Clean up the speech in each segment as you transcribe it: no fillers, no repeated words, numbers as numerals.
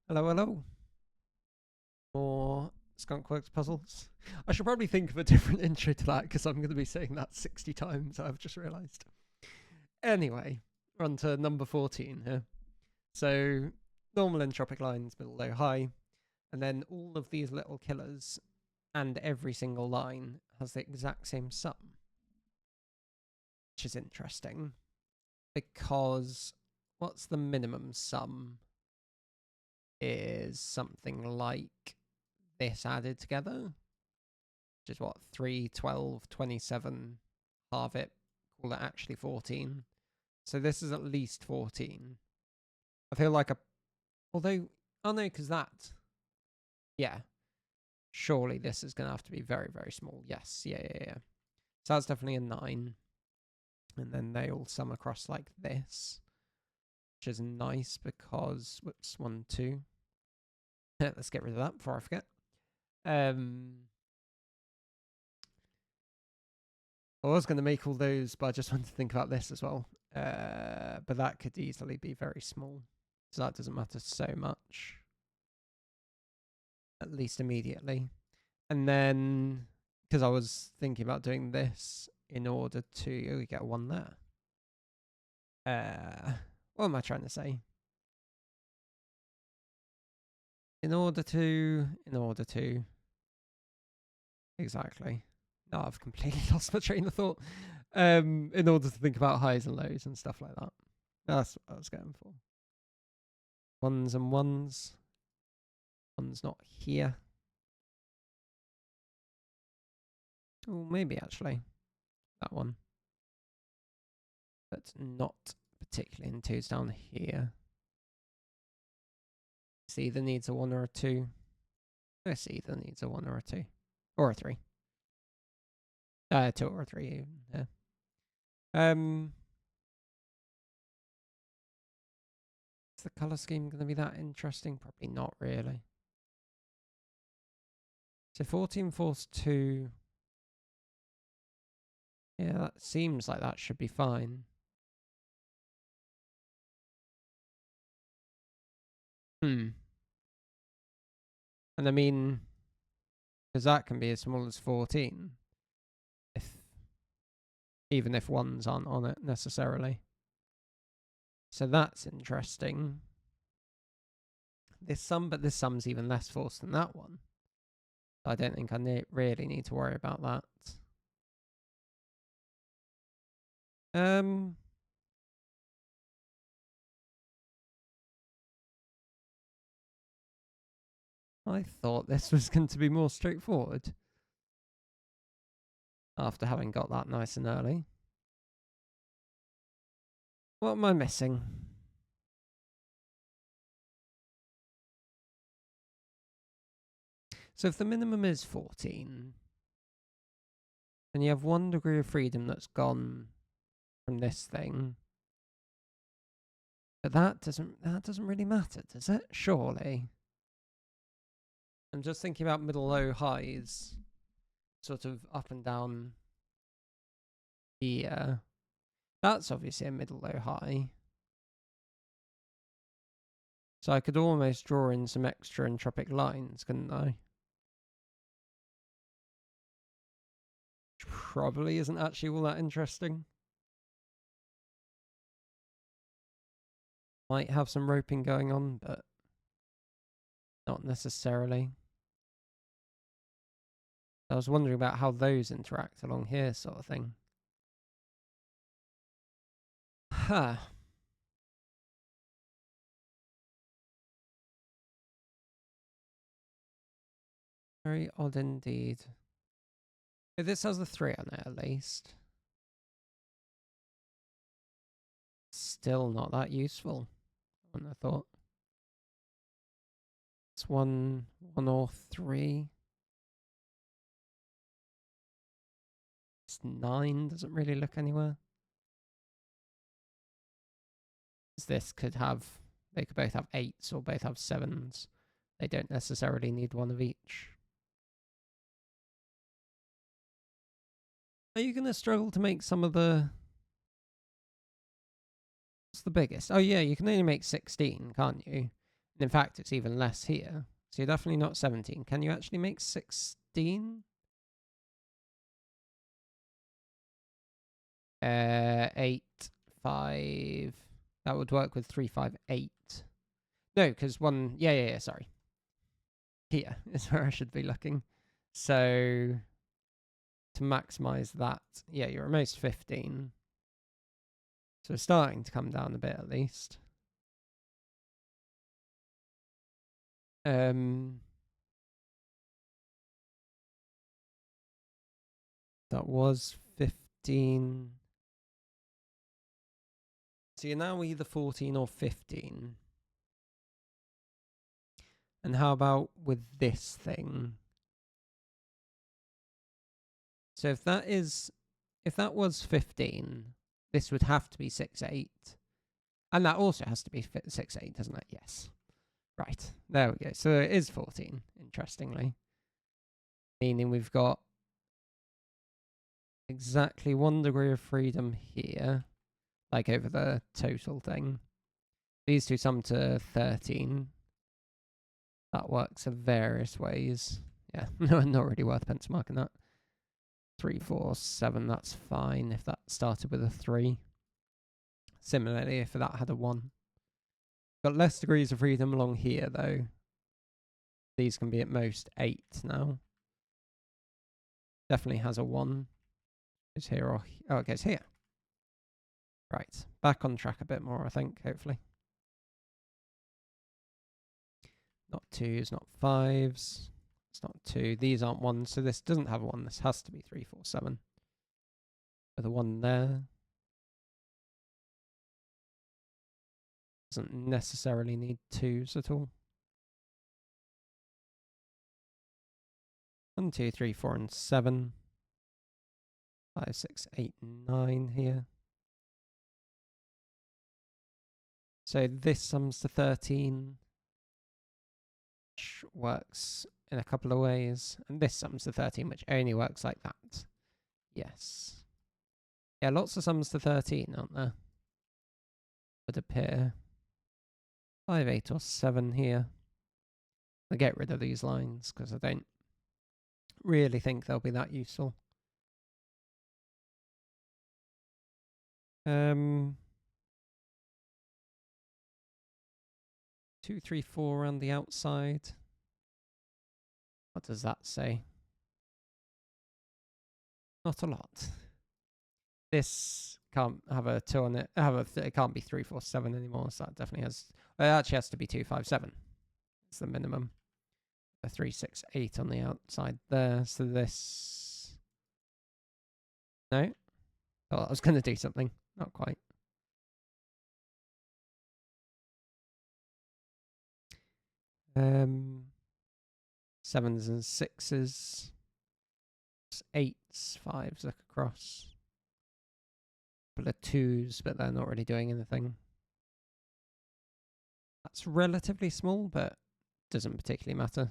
Hello, hello. More Skunkworks puzzles. I should probably think of a different intro to that because I'm going to be saying that 60 times, I've just realised. Anyway, we're on to number 14 here. So, normal entropic lines, middle, low, high. And then all of these little killers and every single line has the exact same sum. Which is interesting. Because what's the minimum sum? Is something like this added together, which is what, 3, 12, 27, halve it, call it actually 14. So this is at least 14. I feel like although, oh no, because that, yeah, surely this is going to have to be very, very small. Yes, yeah. So that's definitely a 9. And then they all sum across like this, which is nice because, whoops, 1, 2. Let's get rid of that before I forget. I was going to make all those, but I just wanted to think about this as well. But that could easily be very small, so that doesn't matter so much, at least immediately. And then, because I was thinking about doing this in order to get 1 there. What am I trying to say? In order to. Exactly. No, I've completely lost my train of thought. In order to think about highs and lows and stuff like that. That's what I was going for. Ones and ones. One's not here. Oh, maybe actually. That one. But not particularly in twos down here. This either needs a 1 or a 2. This either needs a 1 or a 2. Or a 3. 2 or a 3 even. Yeah. Is the colour scheme going to be that interesting? Probably not really. So 14 force 2. Yeah, that seems like that should be fine. And I mean, because that can be as small as 14. Even if ones aren't on it necessarily. So that's interesting. This sum's even less force than that one. I don't think I really need to worry about that. I thought this was going to be more straightforward. After having got that nice and early. What am I missing? So if the minimum is 14, then you have 1 degree of freedom that's gone from this thing. But that doesn't really matter, does it? Surely. I'm just thinking about middle, low, highs, sort of up and down here. That's obviously a middle, low, high. So I could almost draw in some extra entropic lines, couldn't I? Which probably isn't actually all that interesting. Might have some roping going on, but not necessarily. I was wondering about how those interact along here, sort of thing. Huh. Very odd indeed. This has the 3 on it at least. Still not that useful, I wouldn't have thought. It's 1 or 3. It's 9, doesn't really look anywhere. This could have, they could both have 8s or both have 7s. They don't necessarily need one of each. Are you going to struggle to make some of the... What's the biggest? Oh yeah, you can only make 16, can't you? And in fact, it's even less here. So you're definitely not 17. Can you actually make 16? 8, 5. That would work with 3, 5, 8. No, because one... Yeah, sorry. Here is where I should be looking. So to maximize that, yeah, you're almost 15. So it's starting to come down a bit at least. That was 15. So you're now either 14 or 15. And how about with this thing? So if that was 15, this would have to be 6, 8. And that also has to be 6, 8, doesn't it? Yes. Right. There we go. So it is 14, interestingly. Meaning we've got exactly 1 degree of freedom here, like over the total thing. These two sum to 13. That works in various ways. Yeah, not really worth pencil marking that. 3, 4, 7, that's fine if that started with a 3. Similarly, if that had a 1. Got less degrees of freedom along here, though. These can be at most 8 now. Definitely has a 1. It's here or... Oh, it goes here. Right. Back on track a bit more, I think, hopefully. Not 2s, not 5s. It's not 2. These aren't 1s, so this doesn't have a 1. This has to be 3, 4, 7. With a 1 there. Doesn't necessarily need 2s at all. 1, 2, 3, 4, and 7. 5, 6, 8, 9 here. So this sums to 13, which works in a couple of ways. And this sums to 13, which only works like that. Yes. Yeah, lots of sums to 13, aren't there? Would appear. 5, 8, or 7 here. I'll get rid of these lines because I don't really think they'll be that useful. 2, 3, 4 around the outside. What does that say? Not a lot. This can't have a 2 on it. It can't be 3, 4, 7 anymore. So that definitely has. It actually has to be 2, 5, 7. It's the minimum. A 3, 6, 8 on the outside there. So this. No. Oh, I was going to do something. Not quite. Sevens and 6s. 8s, 5s look across. Couple of 2s, but they're not really doing anything. That's relatively small, but doesn't particularly matter.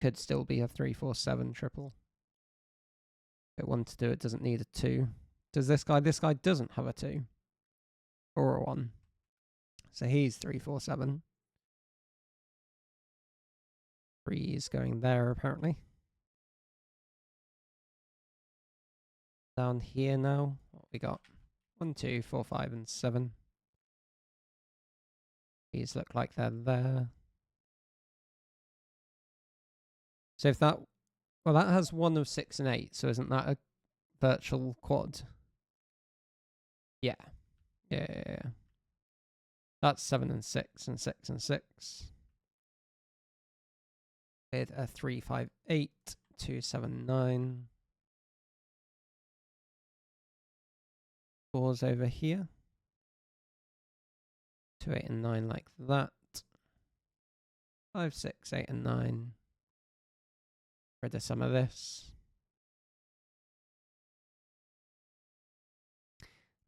Could still be a 3, 4, 7 triple. If it wanted to do it, doesn't need a 2. Does this guy? This guy doesn't have a 2. Or a 1. So he's 3, 4, 7. 3 is going there, apparently. Down here now, what we got? 1, 2, 4, 5, and 7. These look like they're there. So if that... Well, that has 1 of 6 and 8, so isn't that a virtual quad? Yeah. Yeah. That's 7 and 6 and 6 and 6. With a 3, 5, 8, 2, 7, 9. 4's over here. 2, 8, and 9 like that. 5, 6, 8, and 9. Rid of some of this.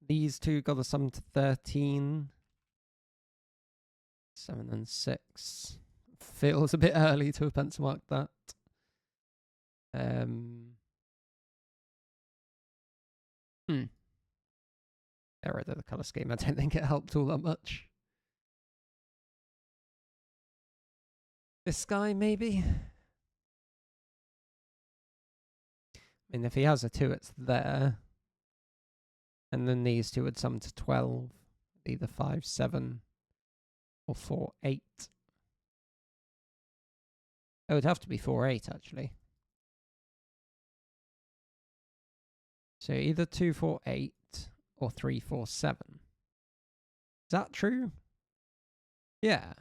These two got a sum to 13. 7 and 6. Feels a bit early to have pencil marked that. Get rid of the colour scheme. I don't think it helped all that much. This guy, maybe? I mean, if he has a 2, it's there. And then these two would sum to 12. Either 5, 7, or 4, 8. It would have to be 4, 8, actually. So either 2, 4, 8 or 3, 4, 7. Is that true? Yeah.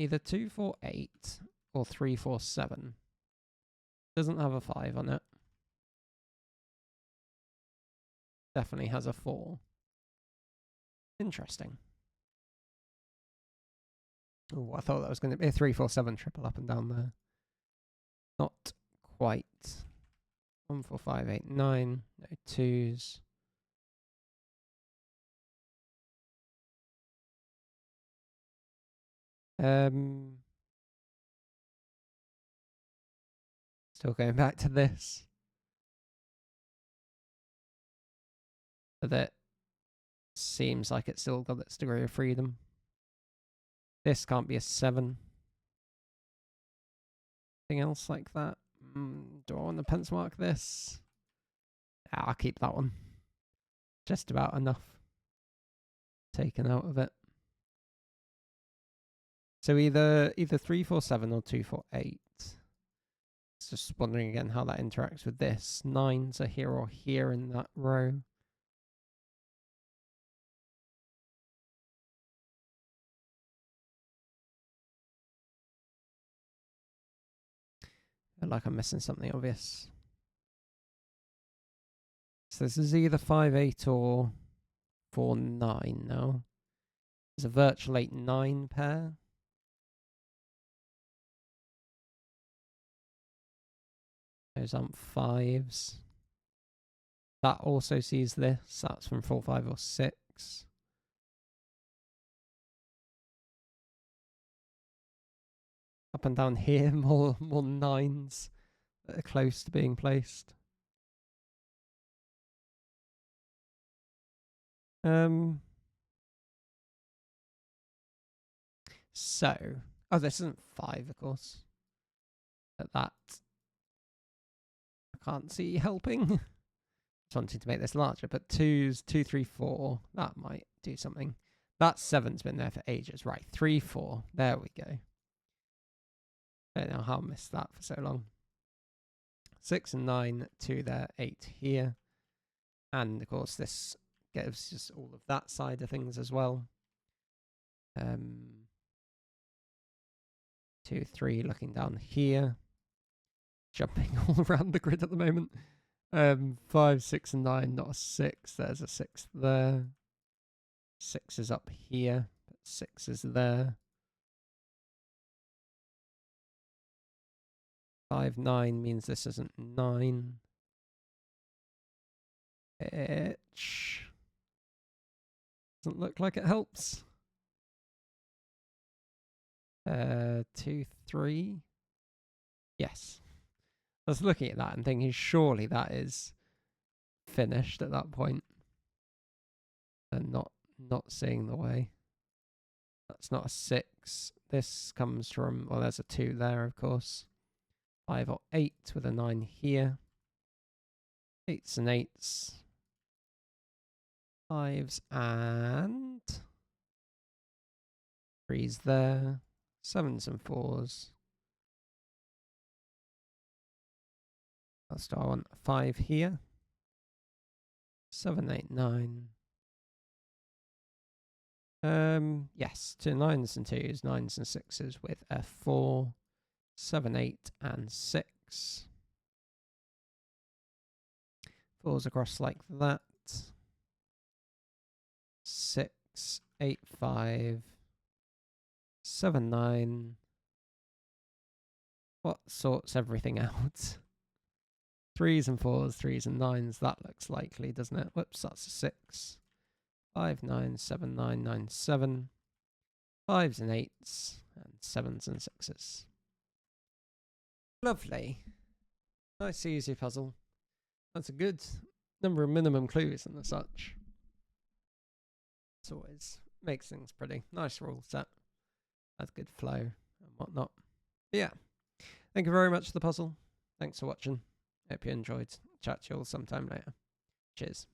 Either 2, 4, 8 or 3, 4, 7. Doesn't have a 5 on it. Definitely has a 4. Interesting. Oh, I thought that was going to be a 3, 4, 7 triple up and down there. Not quite. 1, 4, 5, 8, 9. No 2s. Still going back to this. But that seems like it's still got its degree of freedom. This can't be a 7. Anything else like that? Do I want to pencil mark this? I'll keep that one. Just about enough taken out of it. So either 3, 4, 7 or 2, 4, 8. Just wondering again how that interacts with this. 9s are here or here in that row. I feel like I'm missing something obvious. So this is either 5, 8 or 4, 9 now. There's a virtual 8, 9 pair. Those aren't 5s. That also sees this. That's from 4, 5 or 6. Up and down here, more 9s that are close to being placed. So, this isn't 5, of course. But that I can't see helping. Just wanting to make this larger, but 2s, 2, 3, 4, that might do something. That 7's been there for ages. Right, 3, 4. There we go. Don't know how I missed that for so long. 6 and 9, 2 there, 8 here. And of course this gives us all of that side of things as well. 2, 3 looking down here. Jumping all around the grid at the moment. 5, 6 and 9, not a 6. There's a 6 there. 6 is up here, but 6 is there. 5, 9 means this isn't 9. Which doesn't look like it helps. 2, 3. Yes. I was looking at that and thinking, surely that is finished at that point. And not seeing the way. That's not a 6. This comes from, well, there's a 2 there, of course. 5 or 8 with a 9 here. 8s and 8s. 5s and 3s there. 7s and 4s. What do I want? 5 here. 7, 8, 9. Yes, 2 9s and 2s, 9s and 6s with a 4, 7, 8, and 6. 4s across like that. 6, 8, 5, 7, 9. What sorts everything out? 3s and 4s, 3s and 9s. That looks likely, doesn't it? Whoops, that's a 6. 5, 9, 7, 9, 9, 7. 5s and 8s, and 7s and 6s. Lovely. Nice easy puzzle. That's a good number of minimum clues and such. It's always makes things pretty. Nice rule set. That's good flow. whatnot. But yeah, thank you very much for the puzzle. Thanks for watching. Hope you enjoyed. Chat to you all sometime later. Cheers.